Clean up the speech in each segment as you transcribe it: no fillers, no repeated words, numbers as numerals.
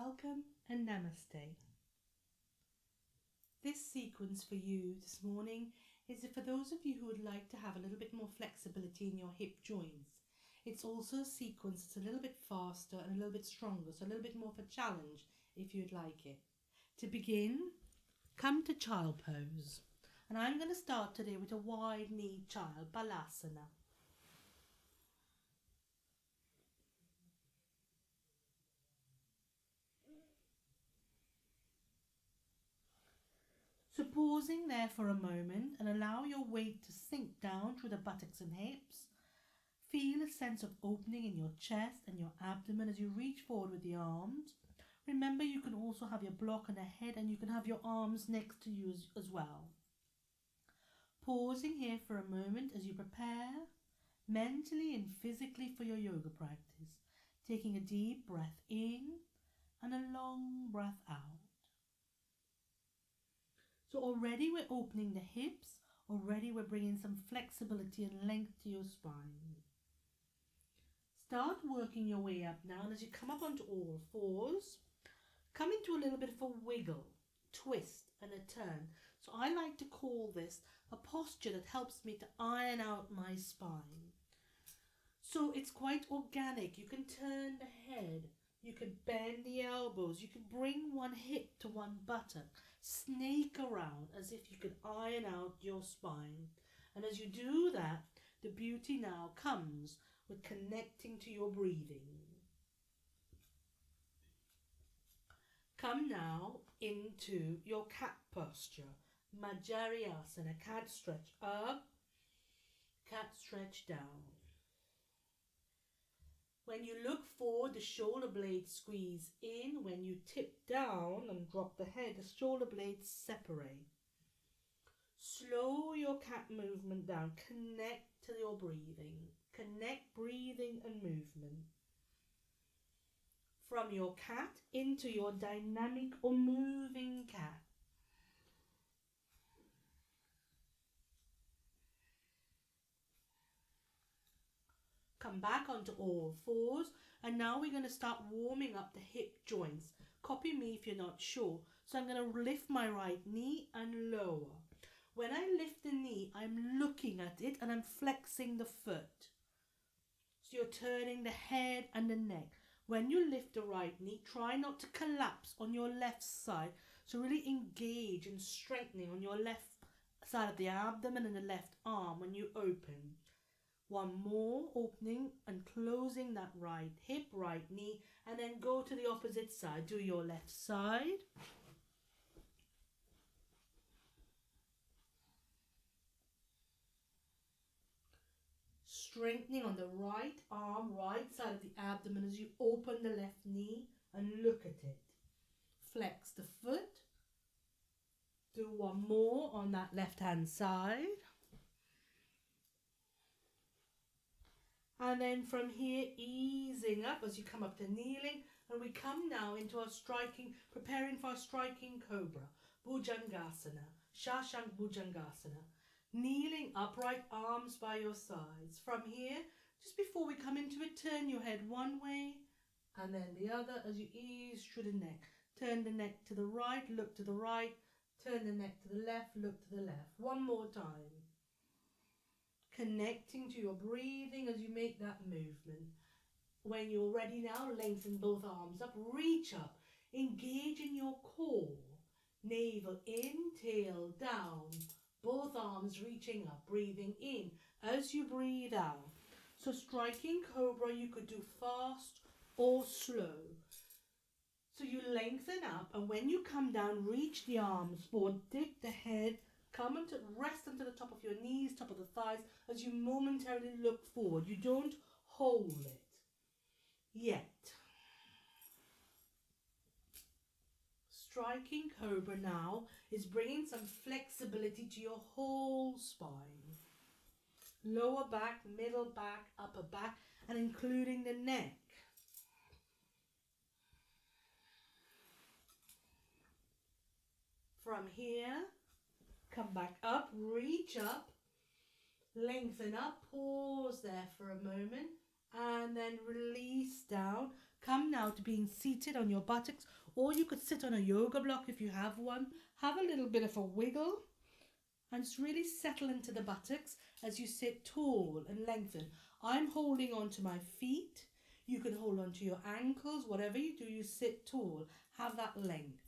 welcome and namaste. This sequence for you this morning is for those of you who would like to have a little bit more flexibility in your hip joints. It's also a sequence that's a little bit faster and a little bit stronger, so a little bit more of a challenge if you'd like it. To begin, come to child pose. And I'm going to start today with a wide knee child, Balasana. So pausing there for a moment and allow your weight to sink down through the buttocks and hips. Feel a sense of opening in your chest and your abdomen as you reach forward with the arms. Remember, you can also have your block on the head and you can have your arms next to you as well. Pausing here for a moment as you prepare mentally and physically for your yoga practice. Taking a deep breath in and a long breath out. So already we're opening the hips, already we're bringing some flexibility and length to your spine. Start working your way up now, and as you come up onto all fours, come into a little bit of a wiggle, twist and a turn. So I like to call this a posture that helps me to iron out my spine. So it's quite organic. You can turn the head, you can bend the elbows, you can bring one hip to one buttock, snake around as if you could iron out your spine. And as you do that, the beauty now comes with connecting to your breathing. Come now into your cat posture, Majariasana, cat stretch up, cat stretch down. When you look forward, the shoulder blades squeeze in. When you tip down and drop the head, the shoulder blades separate. Slow your cat movement down. Connect to your breathing. Connect breathing and movement. From your cat into your dynamic or moving cat. Come back onto all fours, and now we're going to start warming up the hip joints. Copy me if you're not sure. So I'm going to lift my right knee and lower. When I lift the knee, I'm looking at it and I'm flexing the foot. So you're turning the head and the neck. When you lift the right knee, try not to collapse on your left side. So really engage and strengthening on your left side of the abdomen and the left arm when you open. One more, opening and closing that right hip, right knee, and then go to the opposite side. Do your left side. Strengthening on the right arm, right side of the abdomen as you open the left knee and look at it. Flex the foot. Do one more on that left hand side. And then from here, easing up as you come up to kneeling. And we come now into our striking, preparing for our striking cobra. Bhujangasana, Shashank Bhujangasana. Kneeling upright, arms by your sides. From here, just before we come into it, turn your head one way and then the other as you ease through the neck. Turn the neck to the right, look to the right. Turn the neck to the left, look to the left. One more time. Connecting to your breathing as you make that movement. When you're ready now, lengthen both arms up, reach up, engage in your core. Navel in, tail down, both arms reaching up, breathing in as you breathe out. So striking cobra, you could do fast or slow. So you lengthen up, and when you come down, reach the arms forward, dip the head, come and rest onto the top of your knees, top of the thighs, as you momentarily look forward. You don't hold it yet. Striking cobra now is bringing some flexibility to your whole spine. Lower back, middle back, upper back, and including the neck. From here, come back up, reach up, lengthen up, pause there for a moment, and then release down. Come now to being seated on your buttocks, or you could sit on a yoga block if you have one. Have a little bit of a wiggle and just really settle into the buttocks as you sit tall and lengthen. I'm holding on to my feet. You can hold on to your ankles. Whatever you do, you sit tall. Have that length.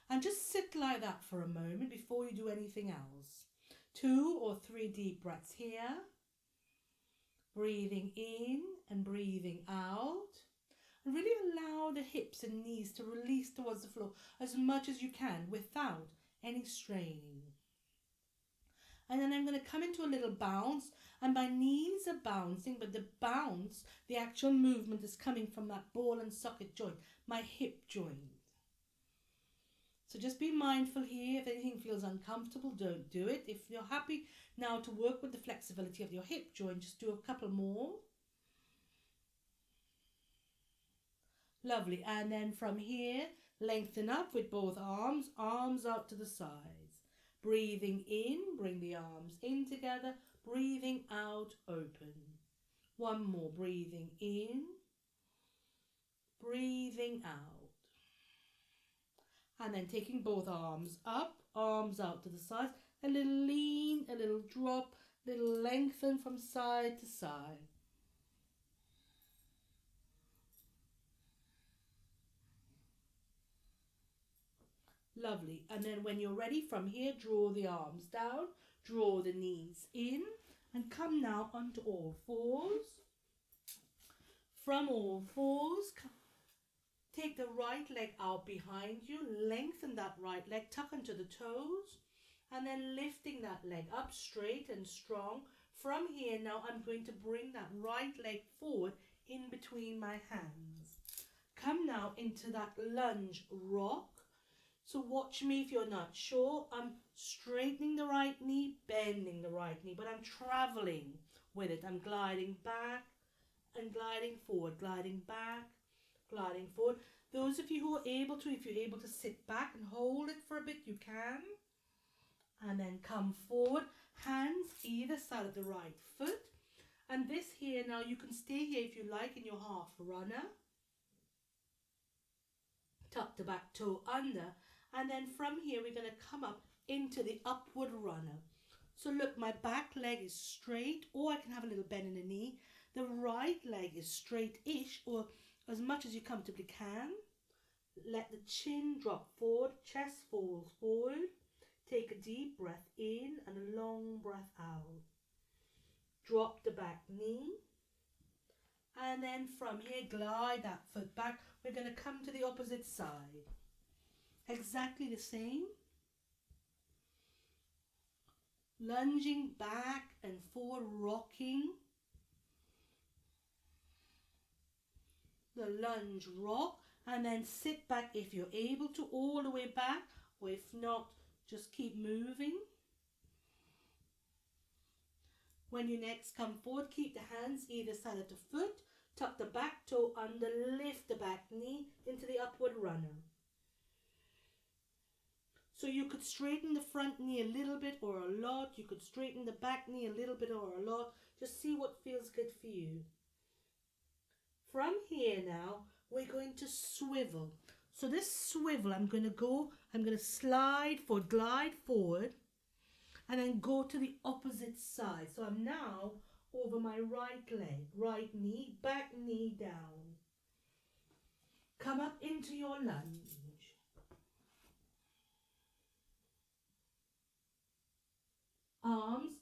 And just sit like that for a moment before you do anything else. 2 or 3 deep breaths here. Breathing in and breathing out. And really allow the hips and knees to release towards the floor as much as you can without any straining. And then I'm going to come into a little bounce, and my knees are bouncing, but the bounce, the actual movement is coming from that ball and socket joint, my hip joint. So just be mindful here. If anything feels uncomfortable, don't do it. If you're happy now to work with the flexibility of your hip joint, just do a couple more. Lovely. And then from here, lengthen up with both arms, arms out to the sides. Breathing in, bring the arms in together. Breathing out, open. One more. Breathing in, breathing out. And then taking both arms up, arms out to the sides. A little lean, a little drop, a little lengthen from side to side. Lovely. And then when you're ready, from here, draw the arms down, draw the knees in, and come now onto all fours. From all fours, take the right leg out behind you, lengthen that right leg, tuck into the toes, and then lifting that leg up straight and strong. From here now, I'm going to bring that right leg forward in between my hands. Come now into that lunge rock. So watch me if you're not sure. I'm straightening the right knee, bending the right knee, but I'm traveling with it. I'm gliding back and gliding forward, gliding back, gliding forward. Those of you who are able to, if you're able to sit back and hold it for a bit, you can. And then come forward, hands either side of the right foot. And this here now, you can stay here if you like in your half runner. Tuck the back toe under. And then from here, we're going to come up into the upward runner. So look, my back leg is straight, or I can have a little bend in the knee. The right leg is straight-ish, or as much as you comfortably can. Let the chin drop forward, chest falls forward. Take a deep breath in and a long breath out. Drop the back knee. And then from here, glide that foot back. We're going to come to the opposite side. Exactly the same. Lunging back and forward, rocking. The lunge rock, and then sit back if you're able to, all the way back, or if not, just keep moving. When you next come forward, keep the hands either side of the foot, tuck the back toe under, lift the back knee into the upward runner. So you could straighten the front knee a little bit or a lot. You could straighten the back knee a little bit or a lot. Just see what feels good for you. From here now, we're going to swivel. So this swivel, I'm going to slide forward, glide forward, and then go to the opposite side. So I'm now over my right leg, right knee, back knee down. Come up into your lunge. Arms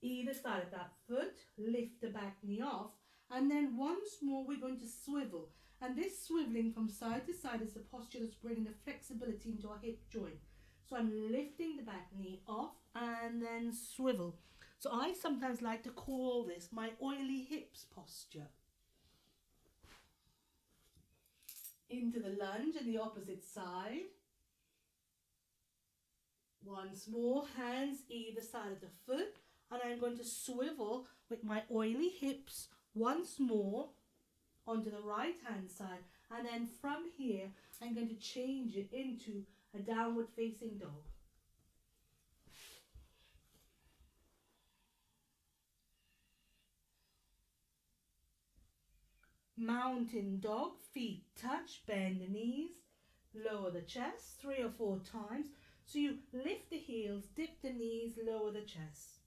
either side of that foot, lift the back knee off, and then once more we're going to swivel. And this swiveling from side to side is the posture that's bringing the flexibility into our hip joint. So I'm lifting the back knee off and then swivel. So I sometimes like to call this my oily hips posture. Into the lunge and the opposite side. Once more, hands either side of the foot, and I'm going to swivel with my oily hips once more onto the right hand side, and then from here I'm going to change it into a downward facing dog. Mountain dog, feet touch, bend the knees, lower the chest 3 or 4 times. So you lift the heels, dip the knees, lower the chest.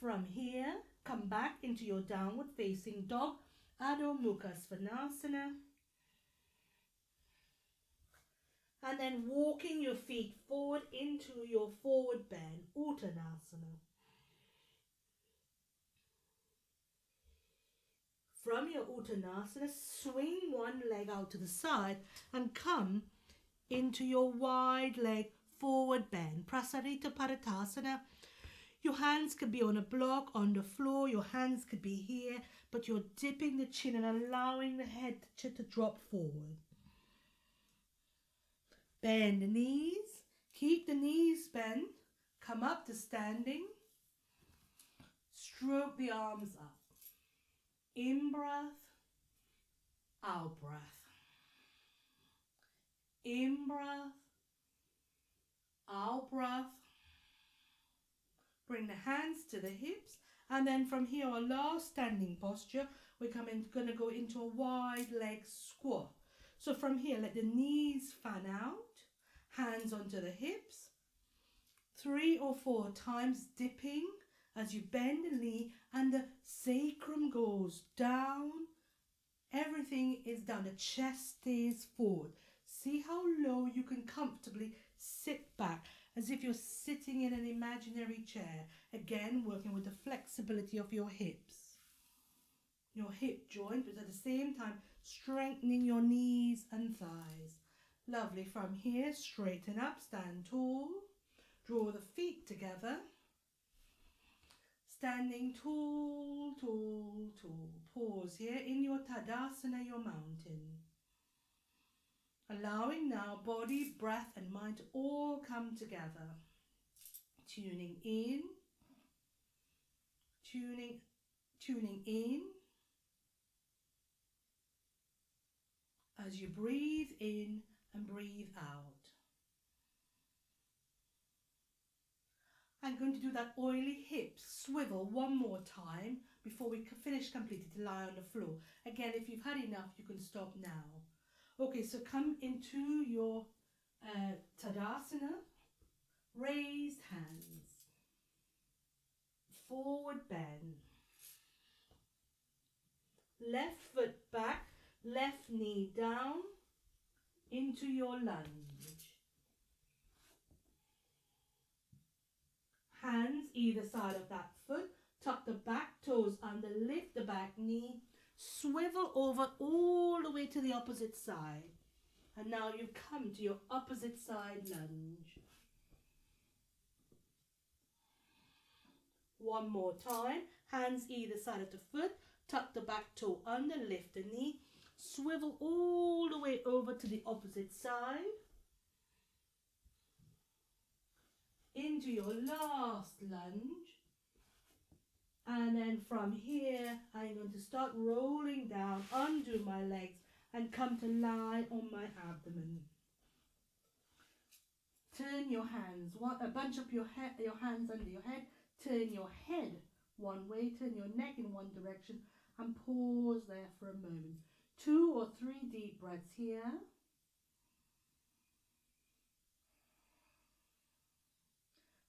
From here, come back into your downward facing dog, Adho Mukha Svanasana. And then walking your feet forward into your forward bend, Uttanasana. From your Uttanasana, swing one leg out to the side and come into your wide leg forward bend, Prasarita Parathasana. Your hands could be on a block, on the floor, your hands could be here, but you're dipping the chin and allowing the head to drop forward. Bend the knees, keep the knees bent, come up to standing, stroke the arms up. In breath, out breath. In breath, out breath. Bring the hands to the hips, and then from here, our last standing posture, we're going to go into a wide leg squat. So from here, let the knees fan out, hands onto the hips, 3 or 4 times dipping as you bend the knee and the sacrum goes down. Everything is down, the chest stays forward. See how low you can comfortably sit back, as if you're sitting in an imaginary chair. Again, working with the flexibility of your hips, your hip joint, but at the same time strengthening your knees and thighs. Lovely. From here, straighten up, stand tall, draw the feet together, standing tall, tall, tall. Pause here in your Tadasana, your mountain. Allowing now body, breath and mind to all come together. Tuning in, tuning in. As you breathe in and breathe out. I'm going to do that oily hips swivel one more time before we finish completely, to lie on the floor. Again, if you've had enough, you can stop now. Okay, so come into your Tadasana, raised hands, forward bend, left foot back, left knee down into your lunge. Hands either side of that foot, tuck the back toes under, lift the back knee, swivel over all the way to the opposite side. And now you come to your opposite side lunge. One more time, hands either side of the foot, tuck the back toe under, lift the knee, swivel all the way over to the opposite side. Into your last lunge. And then from here, I'm going to start rolling down, undo my legs and come to lie on my abdomen. Turn your hands, bunch up your hands under your head, turn your head one way, turn your neck in one direction and pause there for a moment. 2 or 3 deep breaths here.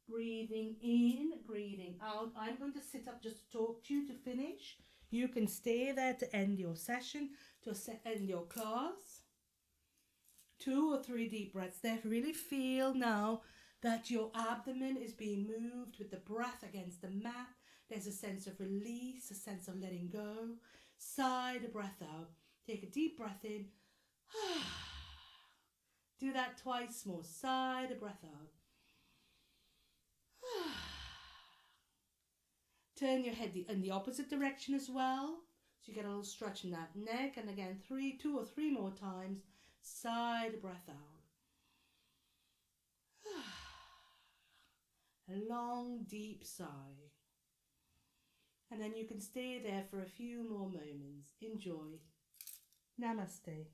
Breathing in, breathing out. I'm going to sit up just to talk to you to finish. You can stay there to end your session, to end your class. 2 or 3 deep breaths there. Really feel now that your abdomen is being moved with the breath against the mat. There's a sense of release, a sense of letting go. Sigh the breath out. Take a deep breath in. Do that twice more. Sigh the breath out. Turn your head in the opposite direction as well, so you get a little stretch in that neck. And again, 2 or 3 more times. Sigh the breath out. A long, deep sigh. And then you can stay there for a few more moments. Enjoy. Namaste.